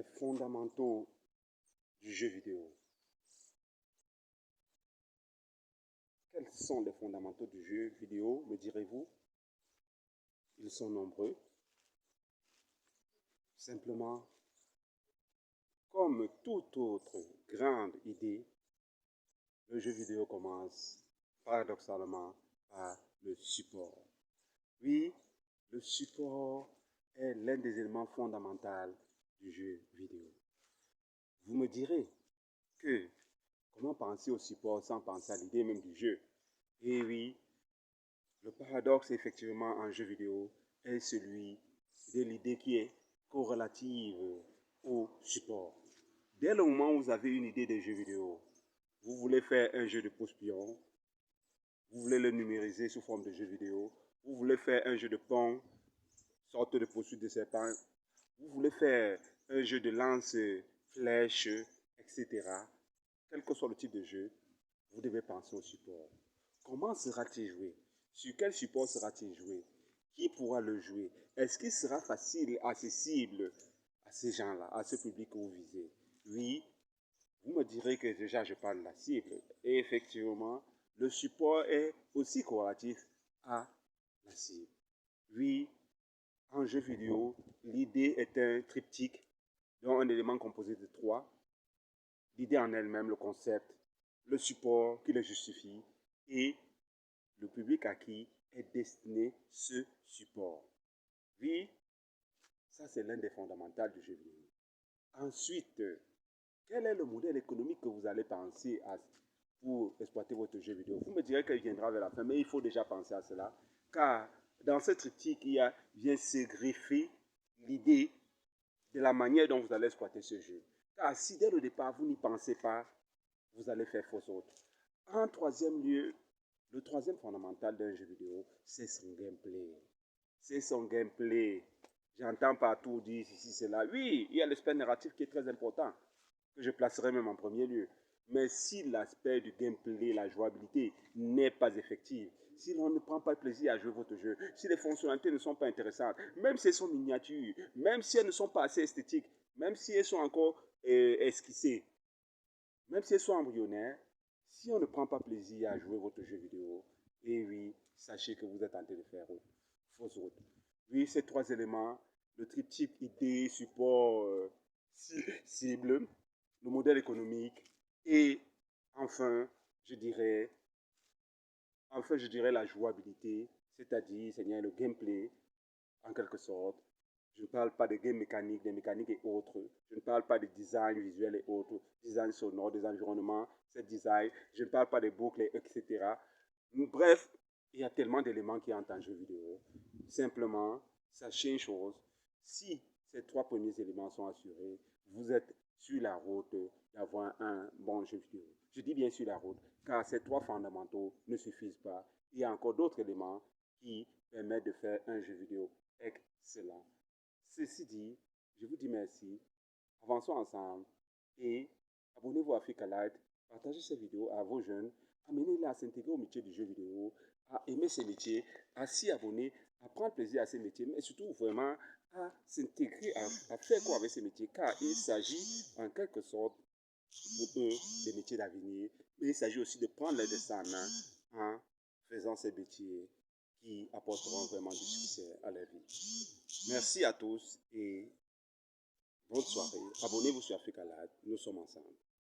les fondamentaux du jeu vidéo. Quels sont les fondamentaux du jeu vidéo, me direz-vous? Ils sont nombreux. Simplement, comme toute autre grande idée, le jeu vidéo commence paradoxalement par le support. Oui, le support est l'un des éléments fondamentaux du jeu vidéo. Vous me direz que comment penser au support sans penser à l'idée même du jeu? Et oui, le paradoxe effectivement en jeu vidéo est celui de l'idée qui est corrélative au support. Dès le moment où vous avez une idée de jeu vidéo, vous voulez faire un jeu de pouce-pion, vous voulez le numériser sous forme de jeu vidéo, vous voulez faire un jeu de pont, sorte de poursuite de serpent, vous voulez faire un jeu de lance, flèche, etc. Quel que soit le type de jeu, vous devez penser au support. Comment sera-t-il joué? Sur quel support sera-t-il joué? Qui pourra le jouer? Est-ce qu'il sera facile, accessible à ces gens-là, à ce public que vous visez? Oui, vous me direz que déjà je parle de la cible. Et effectivement, le support est aussi corrélatif à la cible. Oui, en jeu vidéo, l'idée est un triptyque, dont un élément composé de trois. L'idée en elle-même, le concept, le support qui le justifie et le public à qui est destiné ce support. Oui, ça c'est l'un des fondamentaux du jeu vidéo. Ensuite, quel est le modèle économique que vous allez penser pour exploiter votre jeu vidéo? Vous me direz qu'il viendra vers la fin, mais il faut déjà penser à cela, car dans ce triptyque, vient se greffer l'idée de la manière dont vous allez exploiter ce jeu. Car si dès le départ, vous n'y pensez pas, vous allez faire fausse route. En troisième lieu, le troisième fondamental d'un jeu vidéo, c'est son gameplay. C'est son gameplay. J'entends partout dire ceci, cela. Oui, il y a l'aspect narratif qui est très important, que je placerai même en premier lieu. Mais si l'aspect du gameplay, la jouabilité n'est pas effective, si l'on ne prend pas plaisir à jouer votre jeu, si les fonctionnalités ne sont pas intéressantes, même si elles sont miniatures, même si elles ne sont pas assez esthétiques, même si elles sont encore esquissées, même si elles sont embryonnaires, si on ne prend pas plaisir à jouer votre jeu vidéo, et oui, sachez que vous êtes en train de faire fausse route. Oui, ces trois éléments, le triptyque idée, support, cible, le modèle économique et enfin, je dirais, la jouabilité, c'est-à-dire, le gameplay, en quelque sorte. Je ne parle pas des games mécaniques, des mécaniques et autres. Je ne parle pas des designs visuels et autres, design sonore, des environnements, ces designs. Je ne parle pas des boucles, etc. Bref, il y a tellement d'éléments qui entrent en jeu vidéo. Simplement, sachez une chose, si ces trois premiers éléments sont assurés, vous êtes sur la route d'avoir un bon jeu vidéo. Je dis bien sur la route, car ces trois fondamentaux ne suffisent pas. Il y a encore d'autres éléments qui permettent de faire un jeu vidéo excellent. Ceci dit, je vous dis merci, avançons ensemble et abonnez-vous à Africa Light, partagez ces vidéos à vos jeunes, amenez-les à s'intégrer au métier du jeu vidéo, à aimer ces métiers, à s'y abonner, à prendre plaisir à ces métiers, mais surtout vraiment à s'intégrer, à faire quoi avec ces métiers, car il s'agit en quelque sorte pour eux des métiers d'avenir, mais il s'agit aussi de prendre les destins en main en faisant ces métiers qui apporteront vraiment du succès à leur vie. Merci à tous et bonne soirée. Abonnez-vous sur Africa Live. Nous sommes ensemble.